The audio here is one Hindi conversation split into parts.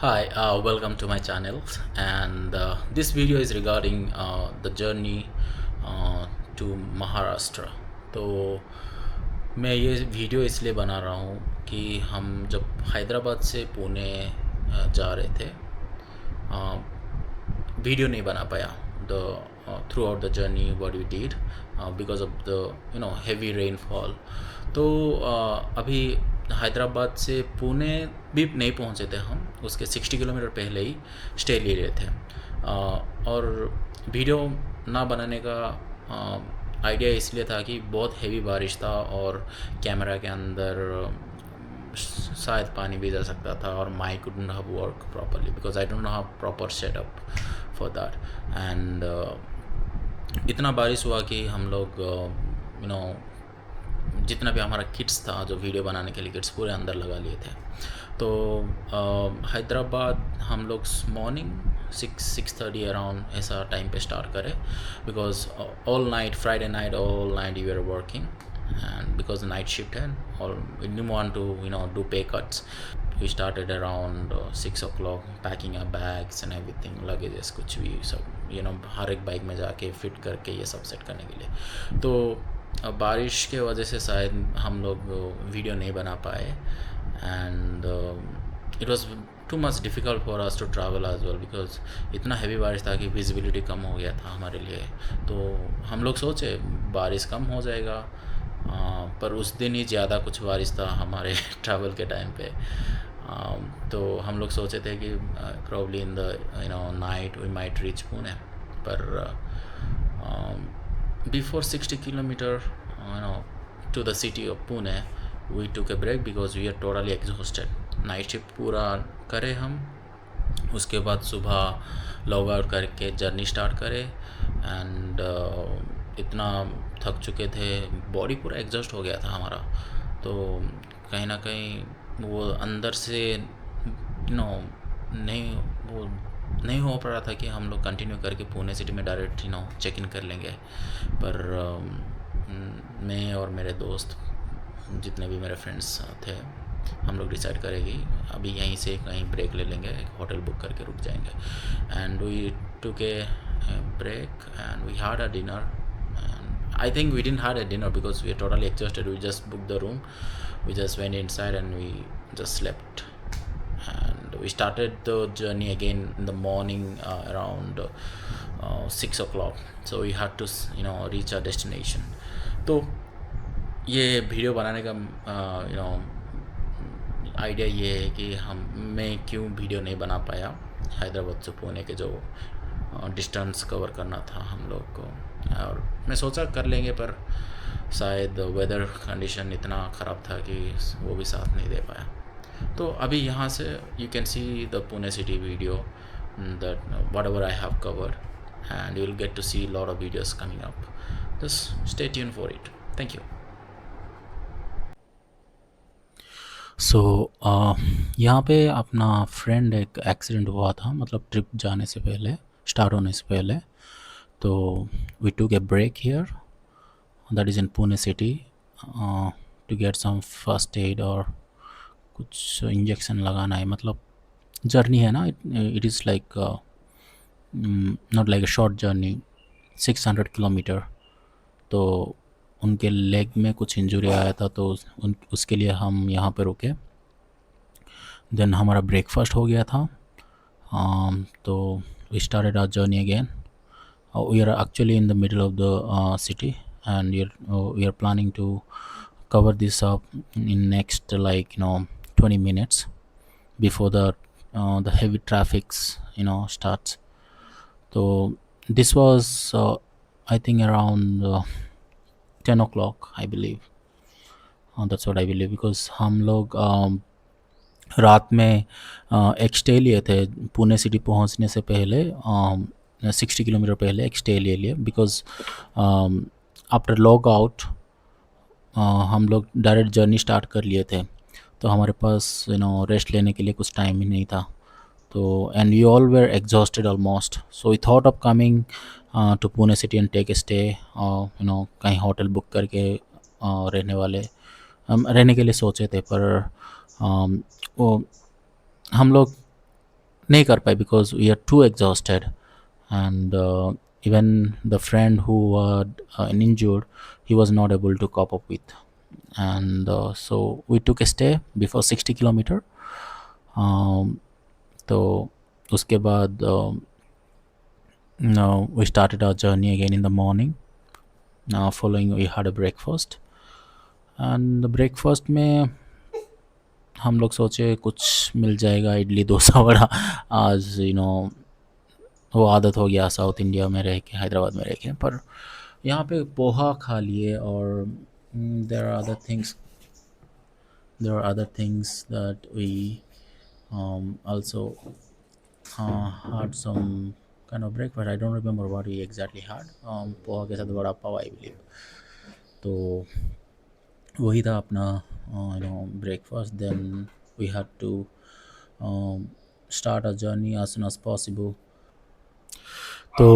Hi, welcome to my channel. And this video is regarding the journey to Maharashtra. तो मैं ये वीडियो इसलिए बना रहा हूँ कि हम जब हैदराबाद से पुणे जा रहे थे, वीडियो नहीं बना पाया the throughout the journey what we did because of the heavy rainfall. तो अभी हैदराबाद से पुणे भी नहीं पहुंचे थे हम, उसके 60 किलोमीटर पहले ही स्टे ले रहे थे। और वीडियो ना बनाने का आइडिया इसलिए था कि बहुत हेवी बारिश था और कैमरा के अंदर शायद पानी भी जा सकता था और mic couldn't have work properly because I don't have proper setup for that and इतना बारिश हुआ कि हम लोग जितना भी हमारा किट्स था जो वीडियो बनाने के लिए किट्स पूरे अंदर लगा लिए थे। तो हैदराबाद हम लोग मॉर्निंग 6:30 अराउंड ऐसा टाइम पे स्टार्ट करें because all night Friday night all night you are working and because the night shift and or we didn't want to do pay cuts. We started around 6 o'clock packing our bags and everything, luggages कुछ भी सब हर एक बाइक में जाके फिट करके ये सब सेट करने के लिए। तो बारिश के वजह से शायद हम लोग वीडियो नहीं बना पाए and it was too much difficult for us to travel as well because इतना हैवी बारिश था कि विजिबिलिटी कम हो गया था हमारे लिए। तो हम लोग सोचे बारिश कम हो जाएगा, पर उस दिन ही ज़्यादा कुछ बारिश था हमारे ट्रैवल के टाइम पे। तो हम लोग सोचे थे कि probably in the night we might reach Pune, पर before 60 kilometer to the city of Pune we took a break because we are totally exhausted. Night shift पूरा करे हम, उसके बाद सुबह लॉग आउट करके जर्नी स्टार्ट करे एंड इतना थक चुके थे, बॉडी पूरा एग्जॉस्ट हो गया था हमारा। तो कहीं ना कहीं वो अंदर से नहीं वो नहीं हो पा रहा था कि हम लोग कंटिन्यू करके पुणे सिटी में डायरेक्ट चेक इन कर लेंगे। पर मैं और मेरे दोस्त जितने भी मेरे फ्रेंड्स थे हम लोग डिसाइड करेंगे अभी यहीं से कहीं ब्रेक ले लेंगे, एक होटल बुक करके रुक जाएंगे and we took a break and we had a dinner and I think we didn't had a dinner because we are totally exhausted. We just booked the room, we just went inside and we just slept and we started the journey again in the morning around 6 o'clock. So we had to reach our destination. तो ये वीडियो बनाने का आइडिया ये है कि मैं क्यों वीडियो नहीं बना पाया हैदराबाद से पुणे के जो डिस्टेंस कवर करना था हम लोग को, और मैं सोचा कर लेंगे पर शायद वेदर कंडीशन इतना ख़राब था कि वो भी साथ नहीं दे पाया। तो अभी यहाँ से you can see the Pune city video that whatever I have covered and you will get to see lot of videos coming up. Just stay tune for it. Thank you. So यहाँ पे अपना फ्रेंड एक एक्सीडेंट हुआ था, मतलब ट्रिप जाने से पहले, स्टार्ट होने से पहले। तो we took a break here that is in Pune city to get some first aid और कुछ इंजेक्शन लगाना है। मतलब जर्नी है ना, it is like not like a short journey, 600 kilometre. तो उनके लेग में कुछ इंजरी आया था तो उसके लिए हम यहाँ पे रुके। देन हमारा ब्रेकफास्ट हो गया था। तो we started our journey again. We are actually in the middle of the city and we are planning to cover this up in next 20 minutes before the heavy traffics starts. So this was I think around 10 o'clock I believe. That's what I believe because हम लोग रात में एक स्टे लिए थे पुणे सिटी पहुंचने से पहले। 60 किलोमीटर पहले एक स्टे ले लिए बिकॉज आफ्टर लॉग आउट हम लोग डायरेक्ट जर्नी स्टार्ट कर लिए थे, तो हमारे पास रेस्ट लेने के लिए कुछ टाइम ही नहीं था। तो and we all were exhausted almost, so we thought of coming to Pune city and take a stay, कहीं होटल बुक करके रहने के लिए सोचे थे। पर वो हम लोग नहीं कर पाए because we are too exhausted, and even the friend who injured, he was not able to cope up with. And so we took a stay before 60 kilometer. um, तो उसके बाद no, we started our journey again in the morning. Following we had a breakfast, and the breakfast में हम लोग सोचे कुछ मिल जाएगा, इडली डोसा वड़ा। आज वो आदत हो गया साउथ इंडिया में रह के, हैदराबाद में रह के, पर यहाँ पे पोहा खा लिए। और there are other things, that we also had some kind of breakfast. I don't remember what we exactly had. Poha के साथ वड़ा पाव, आई बिलीव। तो वही था अपना breakfast. Then we had to start a journey as soon as possible. तो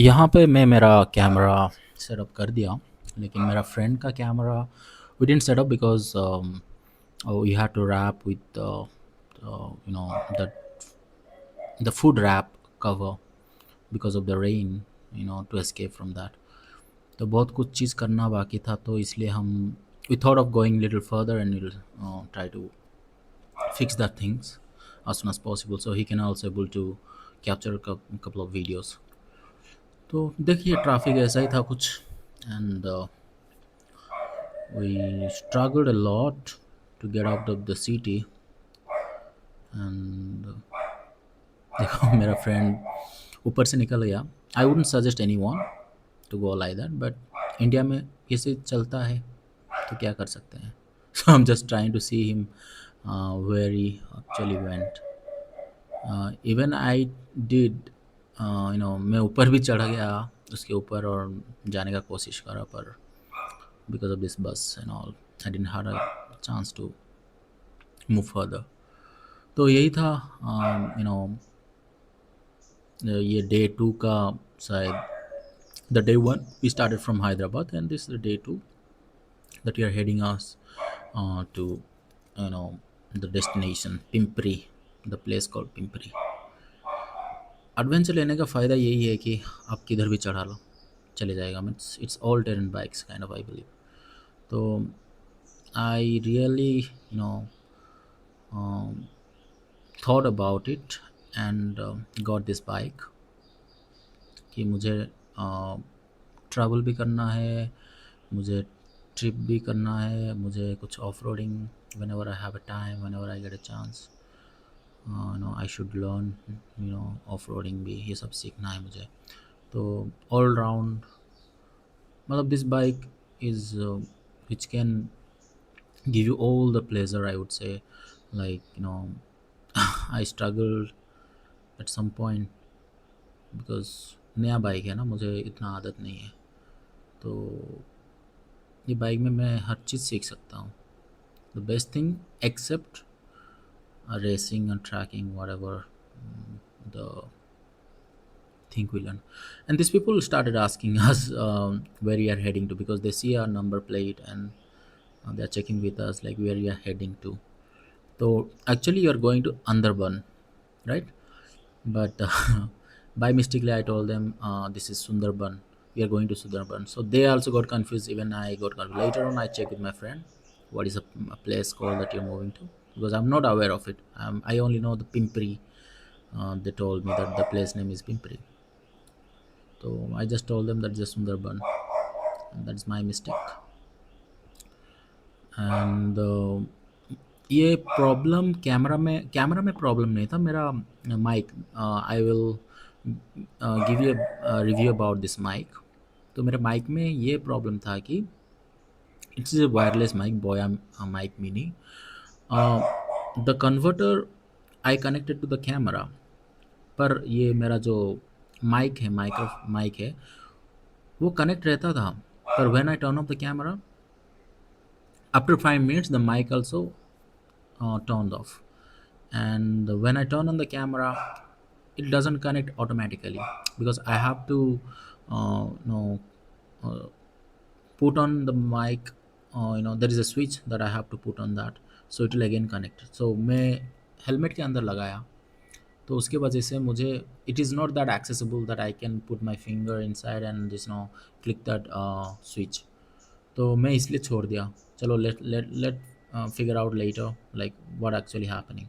यहाँ पे मैं मेरा कैमरा सेटअप कर दिया, लेकिन मेरा फ्रेंड का camera we didn't set up because we had to wrap with the food wrap cover because of the rain, to escape from that. तो बहुत कुछ चीज़ करना बाकी था, तो इसलिए हम we thought of going little further and we'll try to fix that things as soon as possible so he can also able to capture a couple of videos. तो देखिए ट्रैफिक ऐसा ही था कुछ, and we struggled a lot to get out of the city. and देखो मेरा फ्रेंड ऊपर से निकल गया. I wouldn't suggest anyone to go like that, but India में कैसे चलता है तो क्या कर सकते हैं. So I am just trying to see him where he actually went. Even I did मैं ऊपर भी चढ़ गया उसके ऊपर और जाने का कोशिश करा, पर because of this bus and all I didn't have a chance to move further. तो यही था ये डे 2 का शायद. The day 1 we started from Hyderabad and this the day 2 that we are heading us to the destination Pimpri, the place called Pimpri. Adventure लेने का फ़ायदा यही है कि आप किधर भी चढ़ा लो चले जाएगा. Means it's all terrain bikes kind of, I believe. तो I really thought about it and got this bike कि मुझे ट्रैवल भी करना है, मुझे ट्रिप भी करना है, मुझे कुछ off roading whenever I have a time, whenever I get a chance, I should learn off roading भी, ये सब सीखना है मुझे. तो ऑल राउंड मतलब this bike is which can give you all the pleasure, I would say. Like I struggled at some point because नया बाइक है ना, मुझे इतना आदत नहीं है. तो ये बाइक में मैं हर चीज़ सीख सकता हूँ. The best thing except racing and tracking whatever the think we learn. And these people started asking us where we are heading to, because they see our number plate and they are checking with us like where we are heading to. So actually you are going to Andarban, right? But by mistakenly I told them this is Sundarban, we are going to Sundarban. So they also got confused, even I got confused. Later on I checked with my friend what is a place called that you're moving to, because I'm not aware of it. I only know the Pimpri. They told me that the place name is Pimpri. So I just told them that's just Sundarban, and that's my mistake. And ये प्रॉब्लम कैमरा में प्रॉब्लम नहीं था, मेरा mic. I will give you review about this mic. तो मेरे माइक में ये प्रॉब्लम था कि it's a wireless mic, Boya mic mini. The converter I connected to the camera, पर ये मेरा जो माइक है वो कनेक्ट रहता था. पर when I turn off the camera, after 5 minutes the mic also turned off, and when I turn on the camera it doesn't connect automatically, because I have to put on the mic. There is a switch that I have to put on that, so it will again connect. So मैं हेलमेट के अंदर लगाया तो उसके वजह से मुझे it is not that accessible that I can put my finger inside and this no click that switch. तो मैं इसलिए छोड़ दिया, चलो let let let figure out later like what actually happening.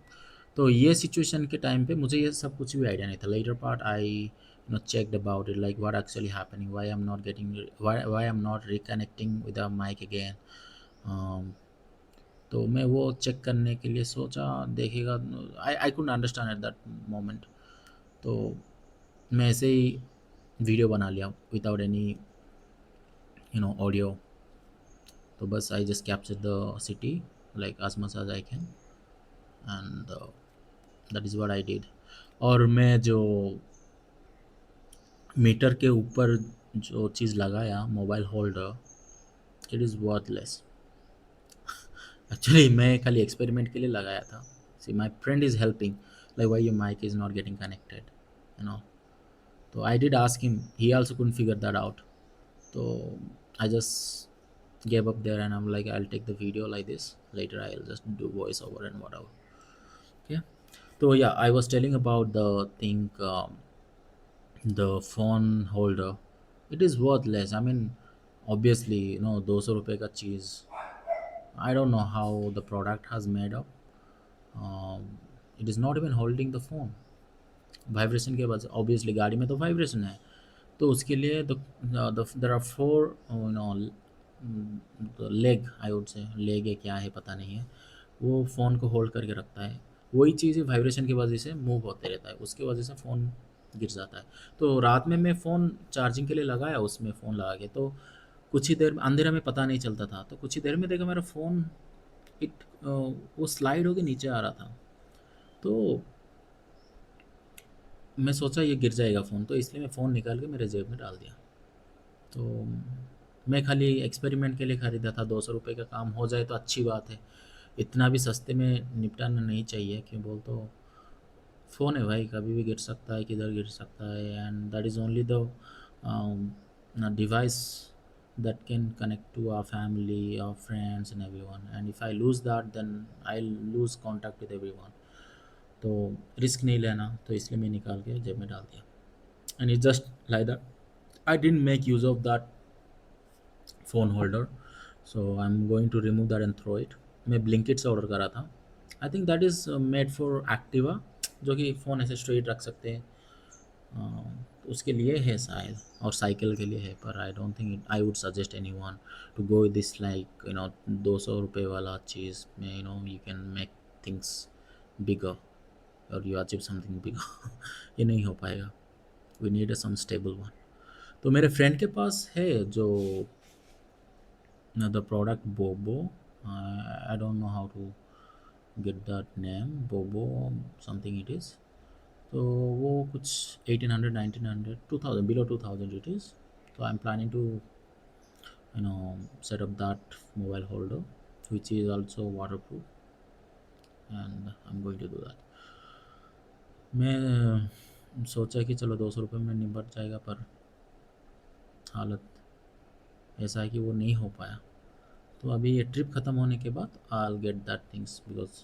तो ये सिचुएशन के टाइम पे मुझे ये सब कुछ भी आइडिया नहीं था। Later part I checked about it like what actually happening, why I am not getting, why I am not reconnecting with the mic again. तो मैं वो चेक करने के लिए सोचा, देखेगा। I couldn't understand at that moment. तो मैं ऐसे ही वीडियो बना लिया विदाउट एनी ऑडियो। तो बस I just capture the city like as much as I can and that is what I did। और मैं जो मीटर के ऊपर जो चीज़ लगाया mobile holder, it is worthless. Actually मैं खाली एक्सपेरिमेंट के लिए लगाया था। See my friend is helping like why your mic is not getting connected, you know. तो I did ask him, he also couldn't figure that out. तो I just gave up there and I'm like, I'll take the video like this, later I'll just do voiceover and whatever। Okay, so yeah, I was telling about the thing, the phone holder, it is worthless। I mean, obviously, 200 रुपये का चीज़, I don't know how the product has made up। it is not even holding the phone। Vibration के बाद ऑब्वियसली गाड़ी में तो वाइब्रेशन है, तो उसके लिए there are four leg, I would say leg है, क्या है पता नहीं है, वो फ़ोन को होल्ड करके रखता है। वही चीज़ वाइब्रेशन की वजह से मूव होते रहता है, उसकी वजह से फ़ोन गिर जाता है। तो रात में मैं फ़ोन चार्जिंग के लिए लगाया, उसमें फ़ोन लगा के, तो कुछ ही देर में, अंधेरा में पता नहीं चलता था, तो कुछ ही देर में देखा मेरा फ़ोन वो स्लाइड होके नीचे आ रहा था। तो मैं सोचा ये गिर जाएगा फ़ोन, तो इसलिए मैं फ़ोन निकाल के मेरे जेब में डाल दिया। तो मैं खाली एक्सपेरिमेंट के लिए ख़रीदा था, 200 रुपये का काम हो जाए तो अच्छी बात है। इतना भी सस्ते में निपटाना नहीं चाहिए, क्यों बोल तो फ़ोन है भाई, कभी भी गिर सकता है, किधर गिर सकता है। And that is only the device that can connect to our family, our friends and everyone, and if I lose that then I'll lose contact with everyone। तो रिस्क नहीं लेना, तो इसलिए मैं निकाल के जेब में डाल दिया। And it just like that, I didn't make use of that phone holder, so I am going to remove that and throw it. मैं ब्लिंकिट से ऑर्डर करा था। I think that is made for Activa, जो कि फ़ोन ऐसे स्ट्रेट रख सकते हैं, तो उसके लिए है शायद, और साइकिल के लिए है। पर I don't think I would suggest any one to go this like 200 रुपये वाला चीज़ में, you can make things bigger और यू अचीव समथिंग बिगर। ये नहीं हो पाएगा, we need a some stable one. तो मेरे फ्रेंड के पास है जो the product Bobo, I don't know how to get that name, Bobo something it is. तो वो कुछ 1800, 1900, 2000, बिलो 2000 इट इज़। तो I am planning to set up that mobile holder which is also waterproof and I'm going to do that। मैं सोचा कि चलो 200 रुपये में निपट जाएगा, पर हालत ऐसा है कि वो नहीं हो पाया। तो अभी ये ट्रिप ख़त्म होने के बाद I will get that things, because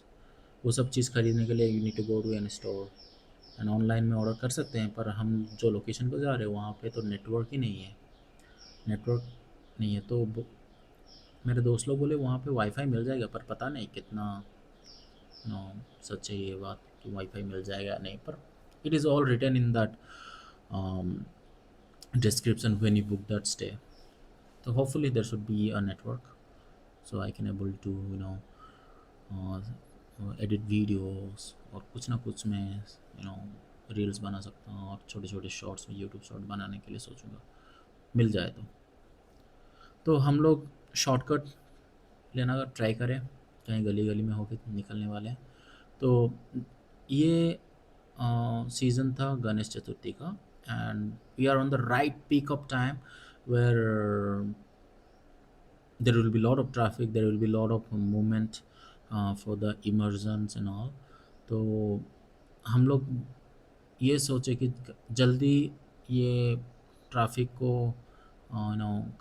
वो सब चीज़ खरीदने के लिए you need to go to an store. And online में ऑर्डर कर सकते हैं, पर हम जो लोकेशन पर जा रहे हैं वहाँ पे तो नेटवर्क ही नहीं है, नेटवर्क नहीं है। तो मेरे दोस्त लोग बोले वहाँ पे वाईफाई मिल जाएगा, पर पता नहीं कितना सच है ये बात कि वाईफाई मिल जाएगा या नहीं। पर it is all written in that description when you book that stay। So hopefully there should be a network so I can able to uh, edit videos, और कुछ ना कुछ मैं रील्स बना सकता हूँ, और छोटे छोटे शॉर्ट्स में यूट्यूब शॉर्ट बनाने के लिए सोचूंगा, मिल जाए तो हम लोग शॉर्टकट लेना का ट्राई करें, कहीं गली गली में होके निकलने वाले हैं। तो ये सीज़न था गणेश चतुर्थी का, and we are on the right peak of time where there will be lot of traffic, there will be lot of movement for the immersions and all। तो हम लोग ये सोचे कि जल्दी ये ट्रैफिक को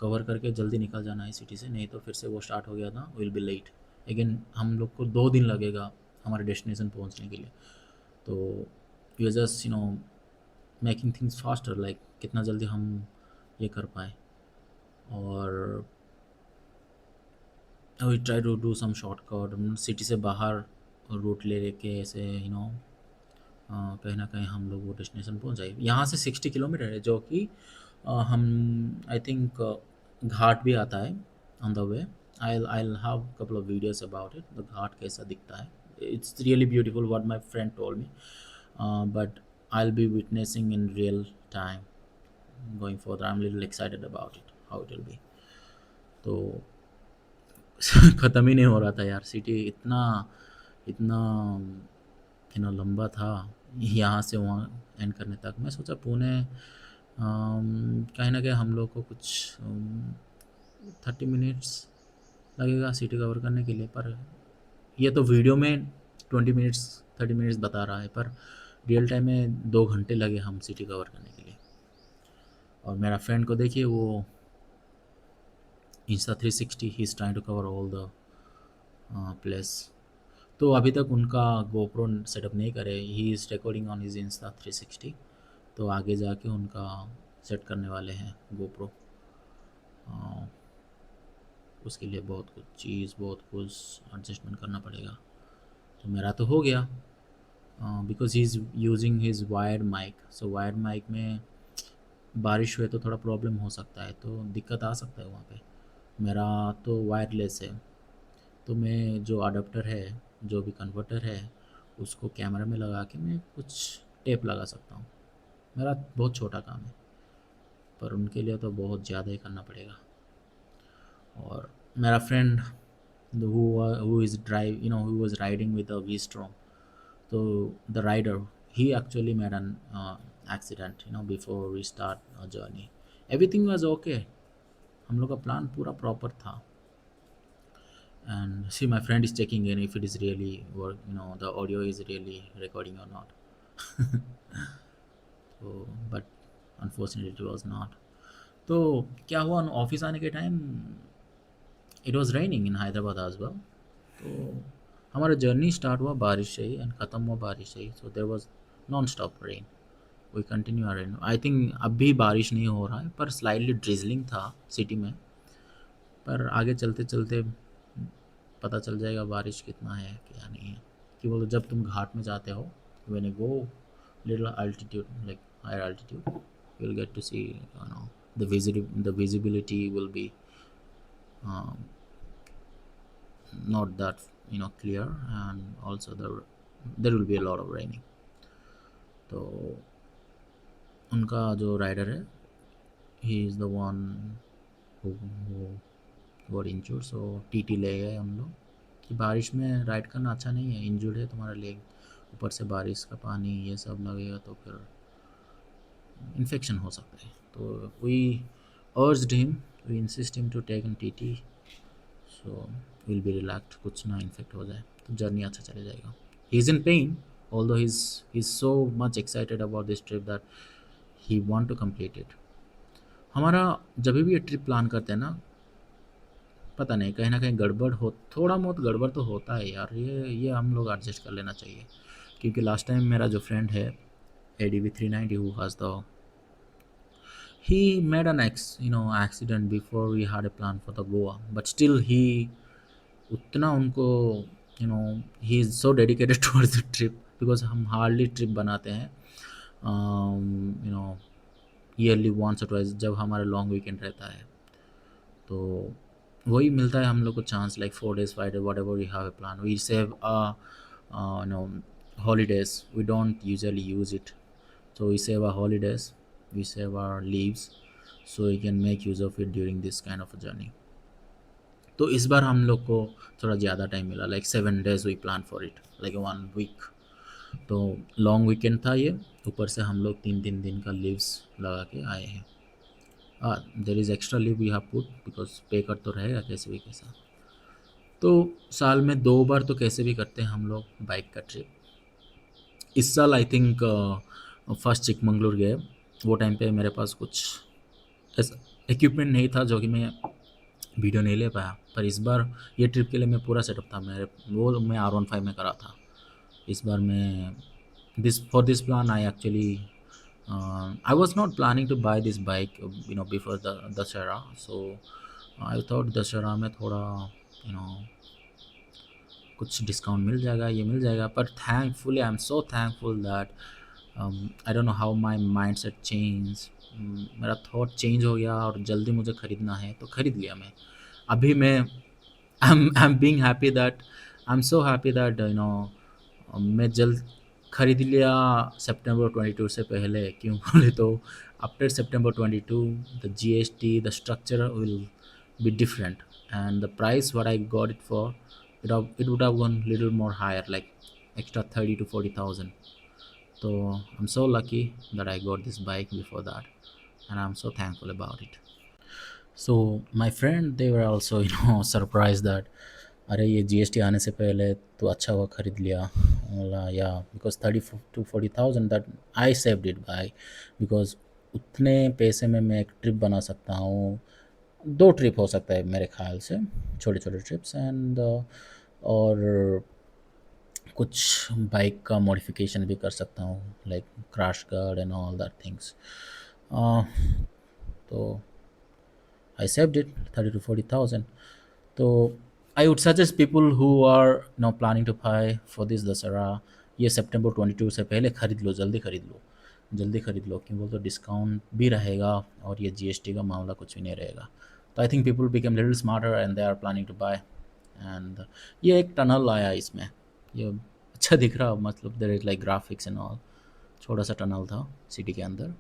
कवर करके जल्दी निकल जाना है सिटी से, नहीं तो फिर से वो स्टार्ट हो गया था, विल बी लेट अगेन। हम लोग को 2 दिन लगेगा हमारे डेस्टिनेशन पहुंचने के लिए। तो we are just making things faster, like कितना जल्दी हम ये कर पाए। और we try to do some shortcut, city से बाहर रूट ले लेके ऐसे कहीं ना कहीं हम लोग वो डेस्टिनेशन पहुंच जाए। यहाँ से 60 किलोमीटर है, जो कि हम आई थिंक घाट भी आता है on the way. I'll have couple of videos about it, the घाट कैसा दिखता है। It's really beautiful what my friend told me, but I'll be witnessing in real time going further. I'm a little excited about it, how it will be. तो ख़त्म ही नहीं हो रहा था यार, सिटी इतना इतना लंबा था यहाँ से वहाँ एंड करने तक। मैं सोचा पुणे कहीं ना कहीं हम लोग को कुछ 30 मिनट्स लगेगा सिटी कवर करने के लिए, पर ये तो वीडियो में 20 मिनट्स 30 मिनट्स बता रहा है, पर रियल टाइम में 2 घंटे लगे हम सिटी कवर करने के लिए। और मेरा फ्रेंड को देखिए, वो Insta360 he is trying to cover all the place. तो अभी तक उनका गोप्रो सेटअप नहीं करे, he is recording on his Insta360। तो आगे जाके उनका सेट करने वाले हैं गोप्रो। उसके लिए बहुत कुछ एडजस्टमेंट करना पड़ेगा। तो मेरा तो हो गया, because he is using his wired mic. So wired mic में बारिश हुए तो थोड़ा प्रॉब्लम हो सकता है, तो दिक्कत आ सकता है वहाँ पे। मेरा तो वायरलेस है, तो मैं जो अडाप्टर है, जो भी कन्वर्टर है, उसको कैमरा में लगा के मैं कुछ टेप लगा सकता हूँ। मेरा बहुत छोटा काम है, पर उनके लिए तो बहुत ज़्यादा ही करना पड़ेगा। और मेरा friend who is drive who was riding with a V-Strom, so the rider, he actually made an accident before we start our journey. Everything was okay, हम लोग का प्लान पूरा प्रॉपर था। And see, my friend is checking in if it is really work, the audio is really recording or not. So but unfortunately it was not। तो क्या हुआ, ऑफिस आने के time it was raining in Hyderabad as well. तो हमारा जर्नी स्टार्ट हुआ बारिश से ही एंड ख़त्म हुआ बारिश से ही। So there was non stop rain, we continue rain. I think अब भी बारिश नहीं हो रहा है, पर स्लाइटली ड्रिजलिंग था सिटी में। पर आगे चलते चलते पता चल जाएगा बारिश कितना है क्या नहीं है। कि बोलो, जब तुम घाट में जाते हो, when you go little altitude, like higher altitude, you will get to see the visibility will be not that clear, and also there will be a lot of raining। तो उनका जो राइडर है, he is the one who got injured, so TT ले गए हम लोग। कि बारिश में राइड करना अच्छा नहीं है, इंजर्ड है तुम्हारा लेग, ऊपर से बारिश का पानी ये सब लगेगा तो फिर इन्फेक्शन हो सकता है। तो we urged him, we insist him to take an TT, so will be relaxed, कुछ ना इन्फेक्ट हो जाए तो जर्नी अच्छा चले जाएगा। He is in pain, although he is so much excited about this trip that he want to complete it. हमारा जब भी ये ट्रिप प्लान करते हैं ना, पता नहीं कहीं ना कहीं गड़बड़ हो, थोड़ा बहुत गड़बड़ तो होता है यार, ये हम लोग एडजस्ट कर लेना चाहिए। क्योंकि लास्ट टाइम मेरा जो फ्रेंड है ADV390 who has he made an accident before we had a plan for the Goa, but still he उतना उनको he is so dedicated towards the trip, because हम हार्डली ट्रिप बनाते हैं ईयरली वंस और ट्वाइस जब हमारा लॉन्ग वीकेंड रहता है। तो वही मिलता है हम लोग को chance, like 4 days 5 days whatever we have a plan, we save holidays, we don't usually use it, so we save our holidays, we save our leaves, so we can make use of it during this kind of a journey। तो इस बार हम लोग को थोड़ा ज़्यादा टाइम मिला, like 7 days we plan for it, like 1 week। तो लॉन्ग वीकेंड था ये, ऊपर से हम लोग 3 दिन का लीव्स लगा के आए हैं। There is extra leave we have put, because पे कर तो रहेगा कैसे भी कैसा। तो साल में 2 बार तो कैसे भी करते हैं हम लोग बाइक का ट्रिप। इस साल आई थिंक फर्स्ट चिकमंगलुर गए, वो टाइम पे मेरे पास कुछ ऐसा इक्विपमेंट नहीं था जो कि मैं वीडियो नहीं ले पाया। पर इस बार ये ट्रिप के लिए मैं पूरा सेटअप था मेरे, वो मैं R15 में करा था। इस बार मैं this for this plan I actually I was not planning to buy this bike before the Dashera. So I thought Dashera में थोड़ा you know कुछ डिस्काउंट मिल जाएगा, ये मिल जाएगा, पर thankfully I am so thankful that I don't know how my mindset change, मेरा थॉट चेंज हो गया और जल्दी मुझे ख़रीदना है तो ख़रीद लिया मैं। अभी मैं I am being happy that I am so happy that मैं जल्द खरीद लिया सितंबर 22 से पहले। क्यों बोले तो after September 22 the GST the structure will be different, and the price what I got it for, it would have gone little more higher, like extra 30 to 40,000. So I'm so lucky that I got this bike before that, and I'm so thankful about it. So my friend, they were also surprised that अरे ये जीएसटी आने से पहले तो अच्छा हुआ खरीद लिया। बोला या because 30 to 40,000 that I saved it by, because उतने पैसे में मैं एक ट्रिप बना सकता हूँ, 2 ट्रिप हो सकता है मेरे ख़्याल से, छोटे-छोटे ट्रिप्स, एंड और कुछ बाइक का मॉडिफ़िकेशन भी कर सकता हूँ, like crash guard and all that things. तो I saved it 30 to 40,000. So I would suggest people who are planning to buy for this Dasara, ये सितंबर 22 से पहले ख़रीद लो, जल्दी ख़रीद लो, जल्दी ख़रीद लो, क्यों बोल तो डिस्काउंट भी रहेगा और ये जीएसटी का मामला कुछ भी नहीं रहेगा। तो I think people become little smarter and they are planning to buy. And ये एक टनल आया इसमें, ये अच्छा दिख रहा, मतलब there is like graphics and all, छोटा सा टनल था सिटी के अंदर,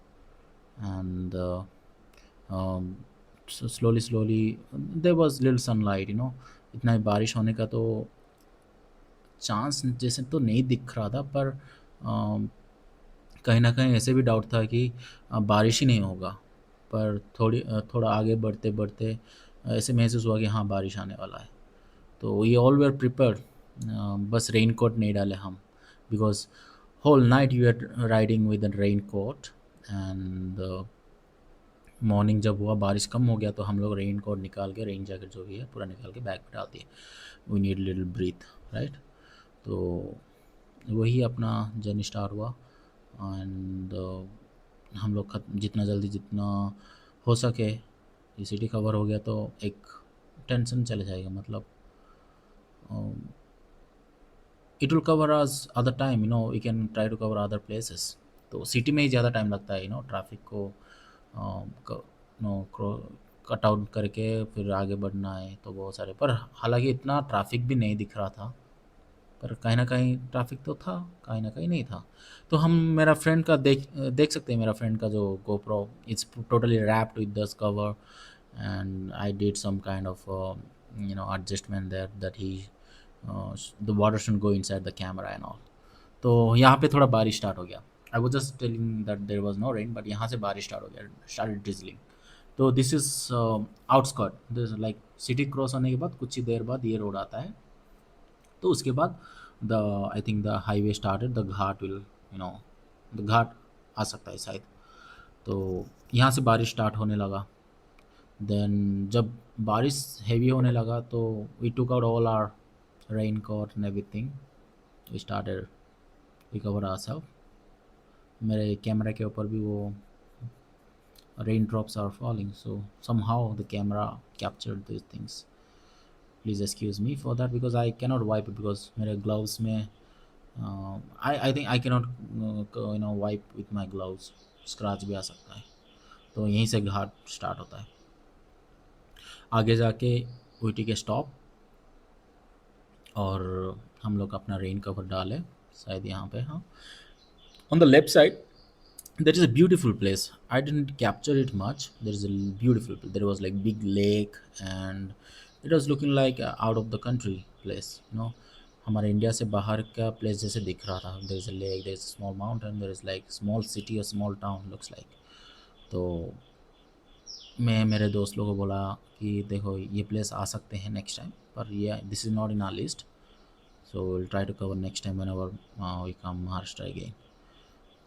and slowly slowly there was little sunlight, इतना ही बारिश होने का तो चांस जैसे तो नहीं दिख रहा था, पर कहीं ना कहीं ऐसे भी डाउट था कि बारिश ही नहीं होगा। पर थोड़ा आगे बढ़ते बढ़ते ऐसे महसूस हुआ कि हाँ बारिश आने वाला है। तो वी ऑल वेयर प्रिपेयर्ड, बस रेन कोट नहीं डाले हम, because whole night you are riding with rain coat, and morning जब हुआ बारिश कम हो गया तो हम लोग रेन कोट निकाल के, रेन जैकेट जो भी है पूरा निकाल के बैग में डाल दिए। We need little breath, right. तो वही अपना जर्नी स्टार्ट हुआ, एंड हम लोग जितना जल्दी जितना हो सके ये सिटी कवर हो गया तो एक टेंशन चले जाएगा, मतलब it will cover us other time, we can try to cover other places. तो सिटी में ही ज़्यादा टाइम लगता है, ट्रैफिक को कट आउट करके फिर आगे बढ़ना है तो बहुत सारे, पर हालांकि इतना ट्रैफिक भी नहीं दिख रहा था, पर कहीं ना कहीं ट्रैफिक तो था, कहीं ना कहीं नहीं था। तो हम मेरा फ्रेंड का देख सकते हैं, मेरा फ्रेंड का जो GoPro, it's totally wrapped with this cover, and I did some kind of adjustment there that ही the water should go inside the camera and all. तो यहाँ पे थोड़ा बारिश स्टार्ट हो गया। I was just telling that there was no rain, but यहाँ से बारिश स्टार्ट हो गया, स्टार्टेड ड्रिजलिंग। तो this is outskirt, this like city cross होने के बाद कुछ ही देर बाद ये रोड आता है। तो उसके बाद the I think the highway started, the ghat will the ghat आ सकता है शायद। तो यहाँ से बारिश स्टार्ट होने लगा। देन जब बारिश हैवी होने लगा तो we took out all our rain coat and everything, we started we cover ourselves. मेरे कैमरा के ऊपर भी वो rain drops are falling, so somehow the camera captured these things. Please excuse me for that because I cannot wipe it because मेरे gloves में I think I cannot wipe with my gloves, scratch भी आ सकता है। तो यहीं से घाट स्टार्ट होता है। आगे जाके ऊटी के स्टॉप, और हम लोग अपना रेन कवर डाले शायद यहाँ पे, हाँ, on the left side there is a beautiful place. I didn't capture it much. There is a beautiful, there was like big lake, and it was looking like out of the country place, हमारे इंडिया से बाहर का प्लेस जैसे दिख रहा था। there is a lake, there is a small mountain, there is like small city or small town looks like। तो मैं मेरे दोस्त लोगों को बोला कि देखो ये प्लेस आ सकते हैं नेक्स्ट टाइम, पर ये this is not in our list, so will try to cover next time whenever we come Maharashtra again.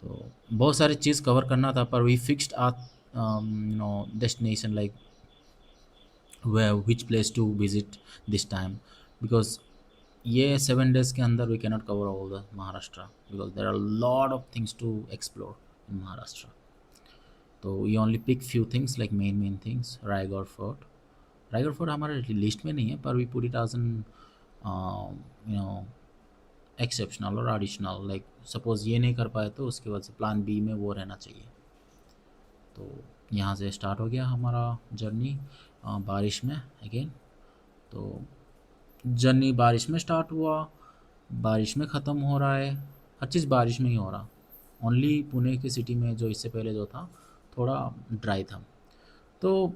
तो बहुत सारी चीज़ कवर करना था, पर we fixed our destination like where which place to visit this time, because ये 7 days के अंदर we cannot cover all the Maharashtra because there are lot of things to explore in Maharashtra. तो ये only pick few things like main things. Raigad fort, Raigad fort हमारे लिस्ट में नहीं है पर we put it as an you know exceptional और एडिशनल. लाइक सपोज ये नहीं कर पाए तो उसके बाद से प्लान बी में वो रहना चाहिए. तो यहाँ से स्टार्ट हो गया हमारा जर्नी बारिश में अगेन. तो जर्नी बारिश में स्टार्ट हुआ, बारिश में ख़त्म हो रहा है. हर चीज़ बारिश में ही हो रहा. ओनली पुणे की सिटी में जो इससे पहले जो था थोड़ा ड्राई था. तो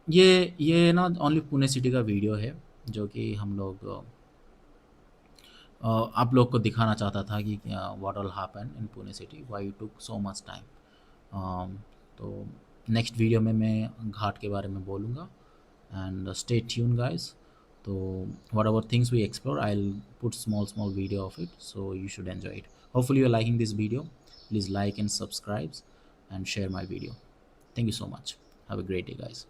ये ना ओनली पुणे सिटी का वीडियो है जो कि हम लोग आप लोग को दिखाना चाहता था कि what all happen in Pune city, why took so much time. तो नेक्स्ट वीडियो में मैं घाट के बारे में बोलूँगा. And stay tune guys. तो whatever things we explore, I'll put small video of it, so you should enjoy it. Hopefully you're liking this video. Please like and subscribe and share my video. Thank you so much. Have a great day guys.